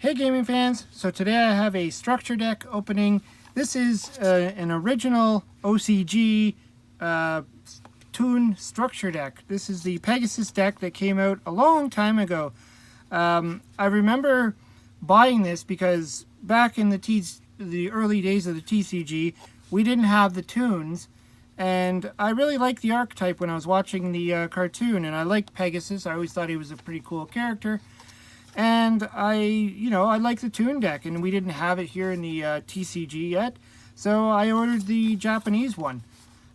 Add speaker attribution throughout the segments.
Speaker 1: Hey gaming fans, so today I have a structure deck opening. This is an original OCG Toon structure deck. This is the Pegasus deck that came out a long time ago. I remember buying this because back in the early days of the TCG, we didn't have the Toons, and I really liked the archetype when I was watching the cartoon, and I liked Pegasus. I always thought he was a pretty cool character. And I like the Toon deck, and we didn't have it here in the TCG yet, so I ordered the Japanese one.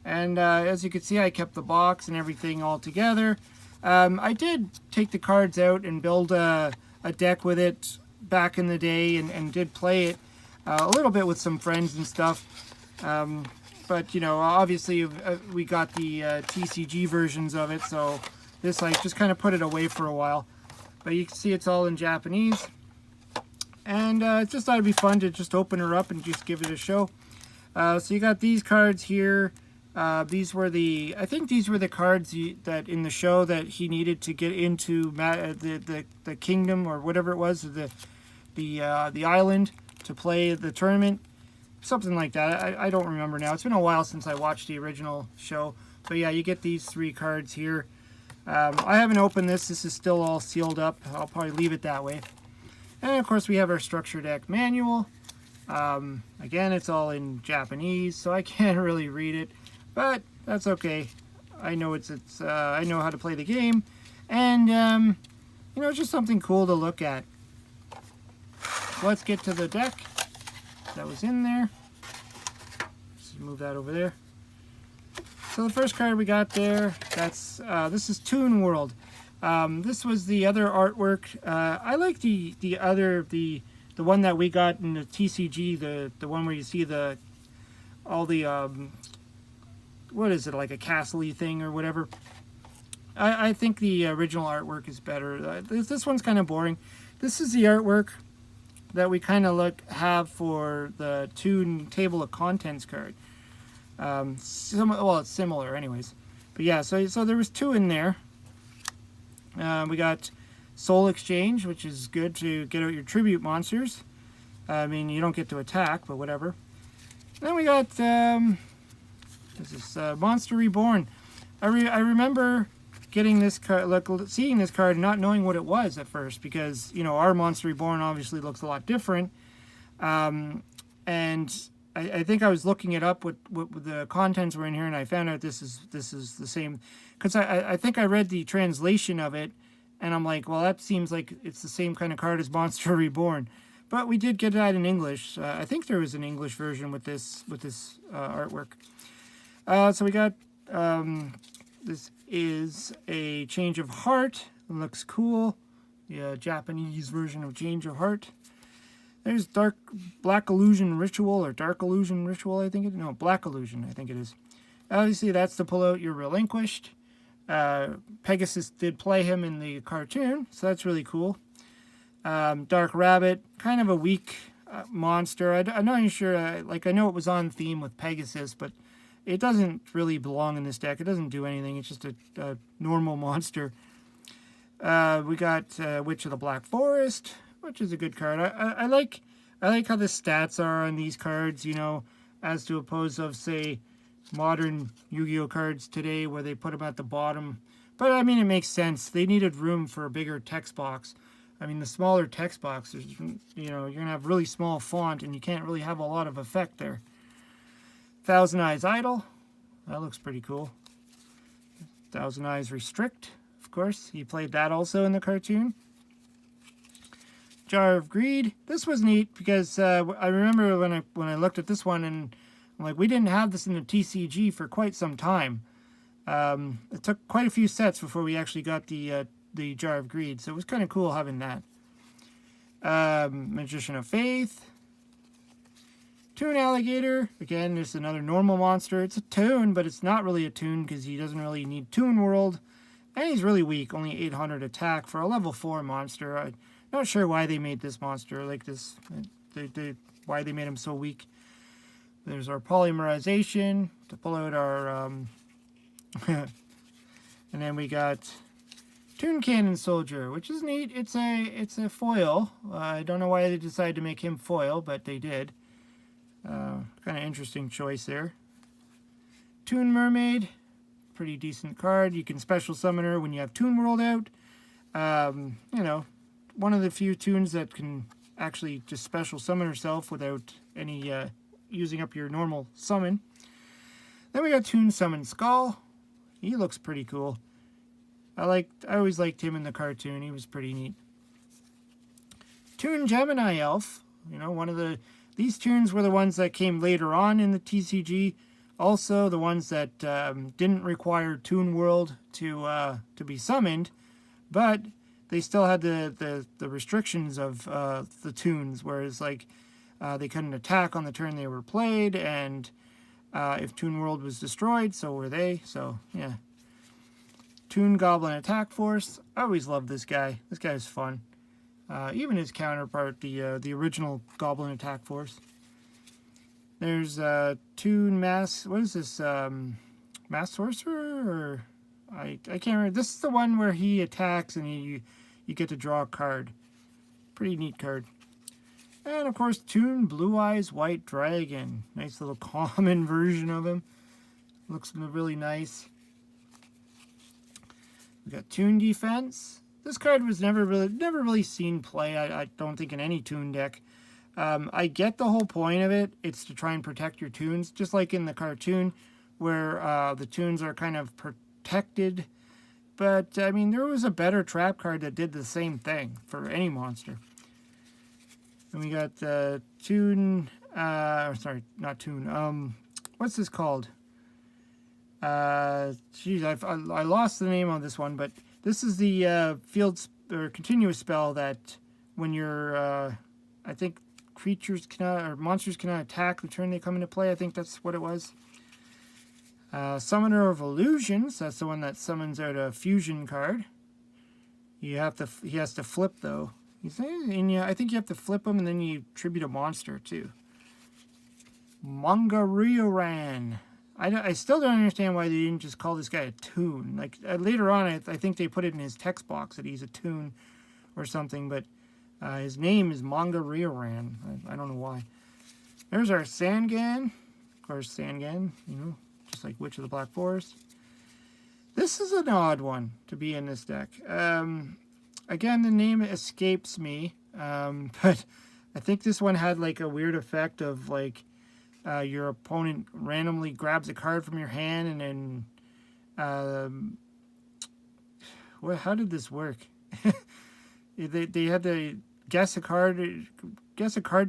Speaker 1: And as you can see, I kept the box and everything all together. I did take the cards out and build a deck with it back in the day, and did play it a little bit with some friends and stuff. But obviously we got the TCG versions of it, so this I just kind of put it away for a while. But you can see it's all in Japanese. And just thought it'd be fun to just open her up and just give it a show. So you got these cards here. I think these were the cards that in the show that he needed to get into the kingdom or whatever it was, the island to play the tournament. Something like that. I don't remember now. It's been a while since I watched the original show. But yeah, you get these 3 cards here. I haven't opened this. This is still all sealed up. I'll probably leave it that way. And of course we have our structure deck manual. Again, it's all in Japanese, so I can't really read it, but that's okay. I know I know how to play the game, and it's just something cool to look at. So let's get to the deck that was in there. Let's move that over there. So the first card we got there, this is Toon World. This was the other artwork. I like the one that we got in the TCG, the one where you see all the what is it, like a castle-y thing or whatever. I think the original artwork is better. This one's kind of boring. This is the artwork that we kind of have for the Toon Table of Contents card. Well, it's similar anyways, but yeah, so there was 2 in there. We got Soul Exchange, which is good to get out your tribute monsters. I mean, you don't get to attack, but whatever. Then we got this is Monster Reborn. I remember getting this card, seeing this card, and not knowing what it was at first, because our Monster Reborn obviously looks a lot different. And I think I was looking it up what the contents were in here, and I found out this is the same, because I think I read the translation of it, and I'm like, well, that seems like it's the same kind of card as Monster Reborn. But we did get that in English. I think there was an English version with this artwork. So we got this is a Change of Heart. It looks cool. The Japanese version of Change of Heart. There's Black Illusion Ritual, or Dark Illusion Ritual, I think it is. No, Black Illusion, I think it is. Obviously, that's to pull out your Relinquished. Pegasus did play him in the cartoon, so that's really cool. Dark Rabbit, kind of a weak monster. I'm not even sure, I know it was on theme with Pegasus, but it doesn't really belong in this deck. It doesn't do anything. It's just a normal monster. We got Witch of the Black Forest, which is a good card. I like how the stats are on these cards, as to oppose of, say, modern Yu-Gi-Oh cards today where they put them at the bottom. But I mean, it makes sense. They needed room for a bigger text box. I mean, the smaller text box, you're gonna have really small font, and you can't really have a lot of effect there. Thousand Eyes Idol, that looks pretty cool. Thousand Eyes Restrict, of course, he played that also in the cartoon. Jar of Greed. This was neat because I remember when I looked at this one, and I'm like, we didn't have this in the TCG for quite some time. It took quite a few sets before we actually got the Jar of Greed, so it was kind of cool having that. Magician of Faith. Toon Alligator. Again, there's another normal monster. It's a Toon, but it's not really a Toon because he doesn't really need Toon World. And he's really weak, only 800 attack for a level 4 monster. I'm not sure why they made this monster like this. Why they made him so weak. There's our Polymerization to pull out our... and then we got Toon Cannon Soldier, which is neat. It's a foil. I don't know why they decided to make him foil, but they did. Kind of interesting choice there. Toon Mermaid, pretty decent card. You can special summon her when you have Toon World out. You know, one of the few Toons that can actually just special summon herself without any using up your normal summon. Then we got Toon Summon Skull. He looks pretty cool. I always liked him in the cartoon. He was pretty neat. Toon Gemini Elf. You know, these Toons were the ones that came later on in the TCG. Also, the ones that didn't require Toon World to be summoned, but they still had the restrictions of the Toons, whereas like they couldn't attack on the turn they were played, and if Toon World was destroyed, so were they. So yeah. Toon Goblin Attack Force. I always loved this guy. This guy is fun. Even his counterpart, the original Goblin Attack Force. There's Toon Mass. What is this? Mass Sorcerer? Or I can't remember. This is the one where he attacks and you get to draw a card. Pretty neat card. And of course, Toon Blue Eyes White Dragon. Nice little common version of him. Looks really nice. We got Toon Defense. This card was never really seen play. I don't think in any Toon deck. I get the whole point of it. It's to try and protect your Toons, just like in the cartoon, where the Toons are kind of protected. But I mean, there was a better trap card that did the same thing for any monster. And we got Toon. Sorry, not Toon. What's this called? Geez, I lost the name on this one, but this is the field or continuous spell that when you're, I think creatures cannot or monsters cannot attack the turn they come into play. I think that's what it was. Summoner of Illusions. That's the one that summons out a fusion card. He has to flip though. And yeah, I think you have to flip them and then you tribute a monster too. Mangarioran. I still don't understand why they didn't just call this guy a Toon. Like later on, I think they put it in his text box that he's a Toon or something, but his name is Mangarioran. I don't know why. There's our Sangan. Of course, Sangan, you know, just like Witch of the Black Forest. This is an odd one to be in this deck. Again, the name escapes me, but I think this one had like a weird effect of like your opponent randomly grabs a card from your hand and then how did this work? they had to guess a card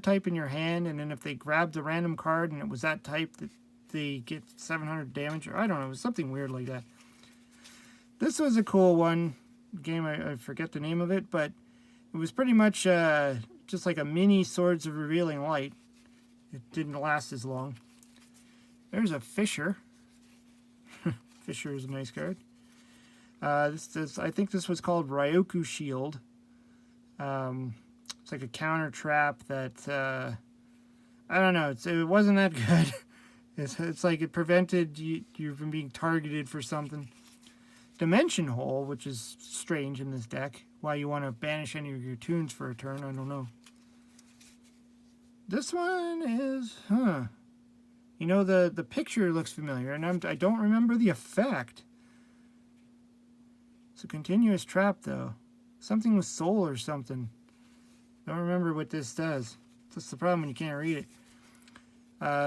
Speaker 1: type in your hand, and then if they grabbed a random card and it was that type, that they get 700 damage, or I don't know, it was something weird like that. This was a cool one. Game, I forget the name of it, but it was pretty much just like a mini Swords of Revealing Light. It didn't last as long. There's a Fisher. Fisher is a nice card. I think this was called Ryoku Shield. It's like a counter trap that I don't know. It wasn't that good. It's like it prevented you from being targeted for something. Dimension Hole, which is strange in this deck. Why you want to banish any of your Toons for a turn, I don't know. This one is, you know, the picture looks familiar, and I don't remember the effect. It's a continuous trap, though. Something with soul or something. Don't remember what this does. That's the problem when you can't read it.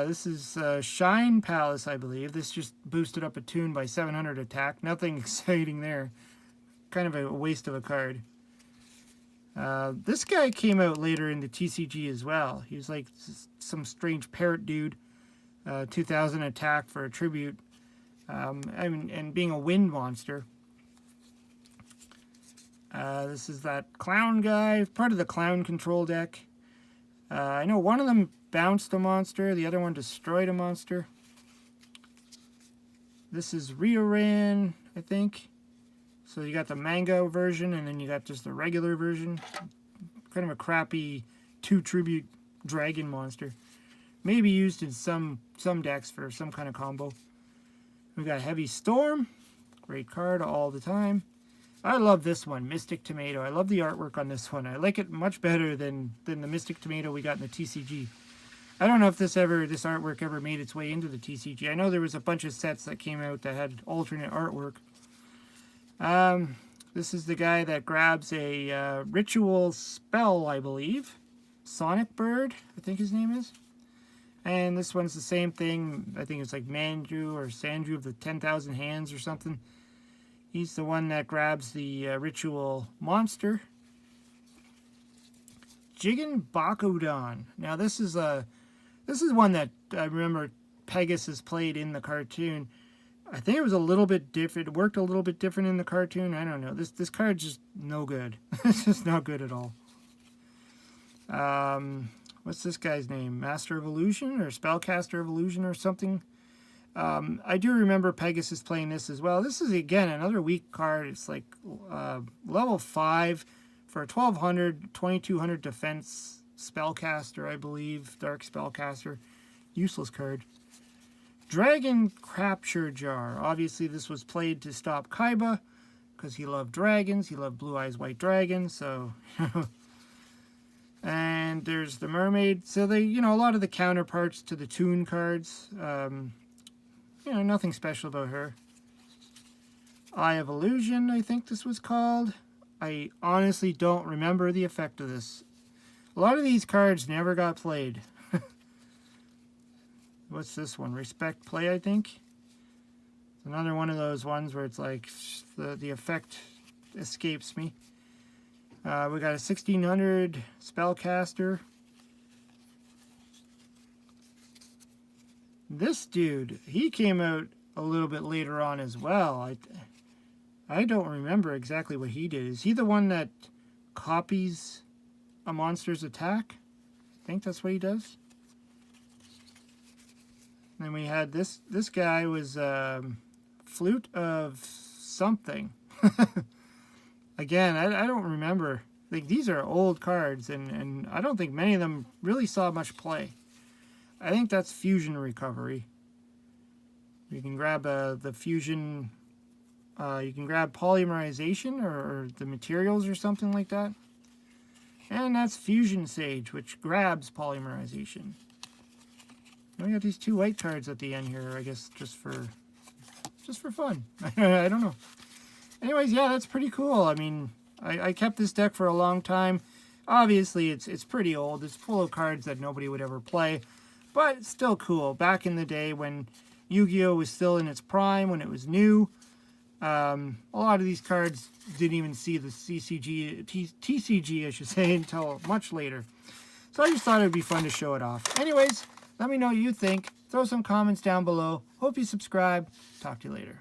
Speaker 1: This is Shine Palace, I believe. This just boosted up a Toon by 700 attack. Nothing exciting there. Kind of a waste of a card. This guy came out later in the TCG as well. He was like some strange parrot dude. 2000 attack for a tribute. And being a wind monster. This is that clown guy. Part of the clown control deck. I know one of them bounced a monster. The other one destroyed a monster. This is Rioran, I think. So you got the manga version, and then you got just the regular version. Kind of a crappy 2 tribute dragon monster. Maybe used in some decks for some kind of combo. We got Heavy Storm. Great card all the time. I love this one, Mystic Tomato. I love the artwork on this one. I like it much better than the Mystic Tomato we got in the TCG. I don't know if this artwork ever made its way into the TCG. I know there was a bunch of sets that came out that had alternate artwork. This is the guy that grabs a ritual spell, I believe. Sonic Bird, I think his name is. And this one's the same thing. I think it's like Mandrew or Sandrew of the 10,000 Hands or something. He's the one that grabs the ritual monster. Jigen Bakudan. Now this is one that I remember Pegasus played in the cartoon. I think it was a little bit different. It worked a little bit different in the cartoon. I don't know. This card's just no good. It's just not good at all. What's this guy's name? Master of Illusion or Spellcaster of Illusion or something? I do remember Pegasus playing this as well. This is, again, another weak card. It's like level 5 for a 1200, 2200 defense spellcaster, I believe. Dark spellcaster. Useless card. Dragon Capture Jar. Obviously, this was played to stop Kaiba because he loved dragons. He loved Blue Eyes White Dragon, so... And there's the mermaid. So they, a lot of the counterparts to the Toon cards. Nothing special about her. Eye of Illusion, I think this was called. I honestly don't remember the effect of this. A lot of these cards never got played. What's this one? Respect Play, I think. It's another one of those ones where it's like the effect escapes me. We got a 1600 spellcaster. This dude, he came out a little bit later on as well. I don't remember exactly what he did. Is he the one that copies a monster's attack? I think that's what he does. Then we had this guy was Flute of something. Again, I don't remember. Like, these are old cards, and I don't think many of them really saw much play. I think that's Fusion Recovery. You can grab the Fusion... you can grab Polymerization or the materials or something like that. And that's Fusion Sage, which grabs Polymerization. We got these two white cards at the end here, I guess, just for fun. I don't know. Anyways, yeah, that's pretty cool. I mean, I kept this deck for a long time. Obviously, it's pretty old. It's full of cards that nobody would ever play. But it's still cool. Back in the day when Yu-Gi-Oh! Was still in its prime, when it was new, a lot of these cards didn't even see the TCG, I should say, until much later. So I just thought it would be fun to show it off. Anyways, let me know what you think. Throw some comments down below. Hope you subscribe. Talk to you later.